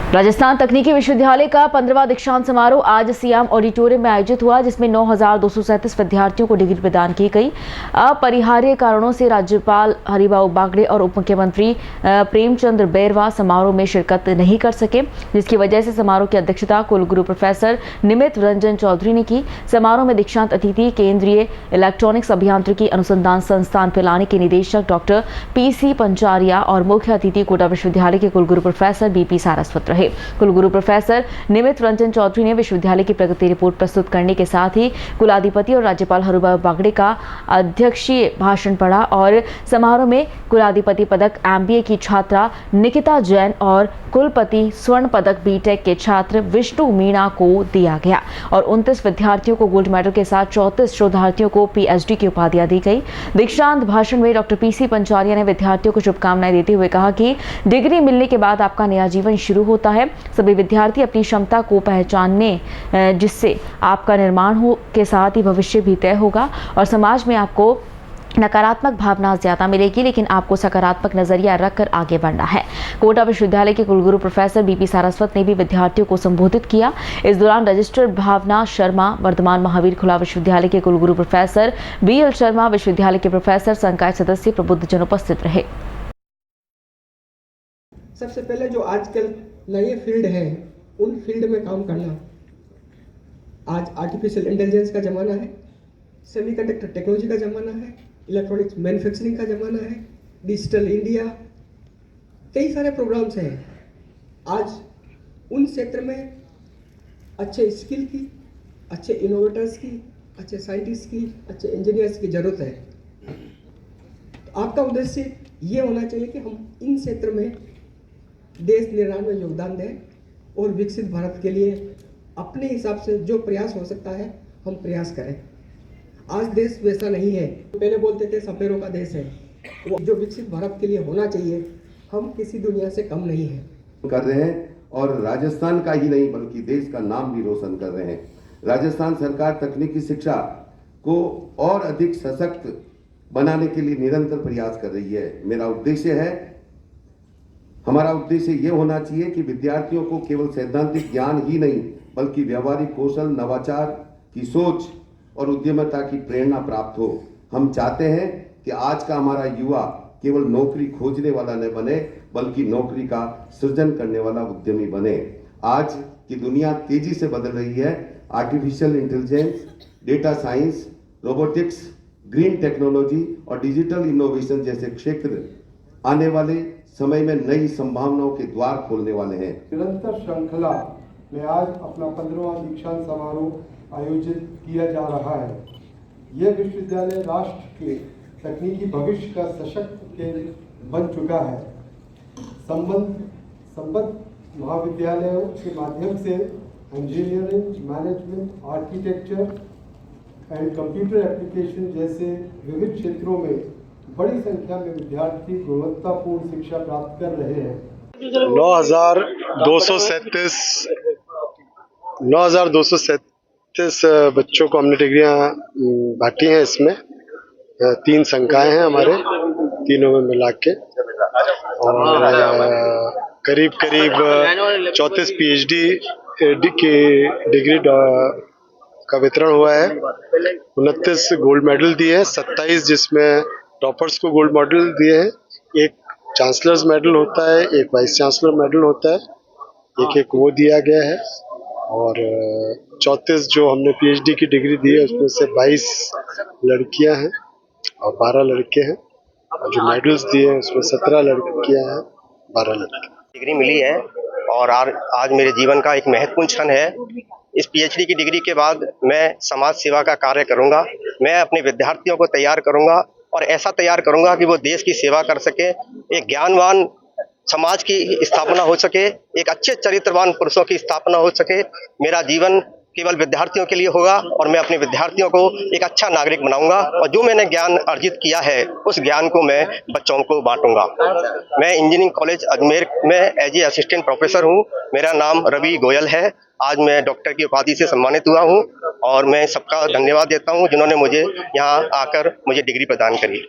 राजस्थान तकनीकी विश्वविद्यालय का 15वां दीक्षांत समारोह आज सियाम ऑडिटोरियम में आयोजित हुआ, जिसमें 9,237 विद्यार्थियों को डिग्री प्रदान की गई। अपरिहार्य कारणों से राज्यपाल हरिभाऊ बागड़े और उप मुख्यमंत्री प्रेमचंद बैरवा समारोह में शिरकत नहीं कर सके, जिसकी वजह से समारोह की अध्यक्षता कुलगुरु प्रोफेसर निमित रंजन चौधरी ने की। समारोह में दीक्षांत अतिथि केंद्रीय इलेक्ट्रॉनिक्स अभियांत्रिकी अनुसंधान संस्थान पिलानी के निदेशक डॉक्टर PC पंचारिया और मुख्य अतिथि कोटा विश्वविद्यालय के कुलगुरु प्रोफेसर BP सारस्वत रहे। कुलगुरु प्रोफेसर निमित रंजन चौधरी ने विश्वविद्यालय की प्रगति रिपोर्ट प्रस्तुत करने के साथ ही कुलाधिपति और राज्यपाल हरिभाऊ बागड़े का अध्यक्षीय भाषण पढ़ा और समारोह में कुलाधिपति पदक MBA की छात्रा निकिता जैन और कुलपति स्वर्ण पदक BTech के छात्र विष्णु मीणा को दिया गया और 29 विद्यार्थियों को गोल्ड मेडल के साथ 34 शोधार्थियों को PhD की उपाधियां दी गई। दीक्षांत भाषण में डॉक्टर PC पंचारिया ने विद्यार्थियों को शुभकामनाएं देते हुए कहा कि डिग्री मिलने के बाद आपका नया जीवन शुरू होता है। सभी विद्यार्थी अपनी क्षमता को पहचानने, जिससे आपका निर्माण हो के साथ ही भविष्य भी तय होगा और समाज में आपको नकारात्मक भावना ज्यादा मिलेगी, लेकिन आपको सकारात्मक नजरिया रखकर आगे बढ़ना है। कोटा विश्वविद्यालय के कुलगुरु प्रोफेसर BP सारस्वत ने भी विद्यार्थियों को संबोधित किया। इस दौरान रजिस्ट्रार भावना शर्मा, वर्धमान महावीर खुला विश्वविद्यालय के कुलगुरु प्रोफेसर BL शर्मा, विश्वविद्यालय के प्रोफेसर, संकाय सदस्य, प्रबुद्धजन उपस्थित रहे। सबसे पहले जो आजकल नए फील्ड हैं, उन फील्ड में काम करना। आज आर्टिफिशियल इंटेलिजेंस का ज़माना है, सेमीकंडक्टर टेक्नोलॉजी का ज़माना है, इलेक्ट्रॉनिक्स मैन्युफैक्चरिंग का ज़माना है, डिजिटल इंडिया, कई सारे प्रोग्राम्स हैं। आज उन क्षेत्र में अच्छे स्किल की, अच्छे इनोवेटर्स की, अच्छे साइंटिस्ट की, अच्छे इंजीनियर्स की ज़रूरत है। तो आपका उद्देश्य ये होना चाहिए कि हम इन क्षेत्र में देश निर्माण में योगदान दें और विकसित भारत के लिए अपने हिसाब से जो प्रयास हो सकता है हम प्रयास करें। आज देश वैसा नहीं है, पहले बोलते थे सपेरों का देश है, वो जो विकसित भारत के लिए होना चाहिए, हम किसी दुनिया से कम नहीं है कर रहे हैं और राजस्थान का ही नहीं बल्कि देश का नाम भी रोशन कर रहे हैं। राजस्थान सरकार तकनीकी शिक्षा को और अधिक सशक्त बनाने के लिए निरंतर प्रयास कर रही है। हमारा उद्देश्य ये होना चाहिए कि विद्यार्थियों को केवल सैद्धांतिक ज्ञान ही नहीं बल्कि व्यावहारिक कौशल, नवाचार की सोच और उद्यमिता की प्रेरणा प्राप्त हो। हम चाहते हैं कि आज का हमारा युवा केवल नौकरी खोजने वाला न बने बल्कि नौकरी का सृजन करने वाला उद्यमी बने। आज की दुनिया तेजी से बदल रही है। Artificial intelligence, data science, robotics, green technology और डिजिटल इनोवेशन जैसे क्षेत्र आने वाले समय में नई संभावनाओं के द्वार खोलने वाले हैं। निरंतर श्रृंखला में आज अपना 15वां दीक्षांत समारोह आयोजित किया जा रहा है। यह विश्वविद्यालय राष्ट्र के तकनीकी भविष्य का सशक्त केंद्र बन चुका है। संबद्ध महाविद्यालयों के माध्यम से engineering, management, architecture and computer application जैसे विविध क्षेत्रों में बड़ी संख्या में विद्यार्थी गुणवत्तापूर्ण शिक्षा प्राप्त कर रहे हैं। 9,237 बच्चों को हमने डिग्रियां बांटी हैं। इसमें 3 संकाय हैं हमारे, तीनों में मिला के, और करीब 34 PhD की डिग्री का वितरण हुआ है। 29 गोल्ड मेडल दिए हैं, 27 जिसमें टॉपर्स को गोल्ड मेडल दिए हैं। एक चांसलर्स मेडल होता है, एक वाइस चांसलर मेडल होता है, एक वो दिया गया है। और 34 जो हमने PhD की डिग्री दी है उसमें से 22 लड़कियां हैं और 12 लड़के हैं, और जो मेडल्स दिए हैं उसमें 17 लड़कियां हैं, 12 लड़के। डिग्री मिली है और आज मेरे जीवन का एक महत्वपूर्ण क्षण है। इस PhD की डिग्री के बाद मैं समाज सेवा का कार्य करूंगा। मैं अपने विद्यार्थियों को तैयार करूंगा और ऐसा तैयार करूंगा कि वो देश की सेवा कर सके, एक ज्ञानवान समाज की स्थापना हो सके, एक अच्छे चरित्रवान पुरुषों की स्थापना हो सके। मेरा जीवन केवल विद्यार्थियों के लिए होगा और मैं अपने विद्यार्थियों को एक अच्छा नागरिक बनाऊंगा और जो मैंने ज्ञान अर्जित किया है उस ज्ञान को मैं बच्चों को बांटूंगा। मैं इंजीनियरिंग कॉलेज अजमेर में एज ए असिस्टेंट प्रोफेसर हूं। मेरा नाम रवि गोयल है। आज मैं डॉक्टर की उपाधि से सम्मानित हुआ हूं और मैं सबका धन्यवाद देता हूं जिन्होंने मुझे यहाँ आकर मुझे डिग्री प्रदान करी।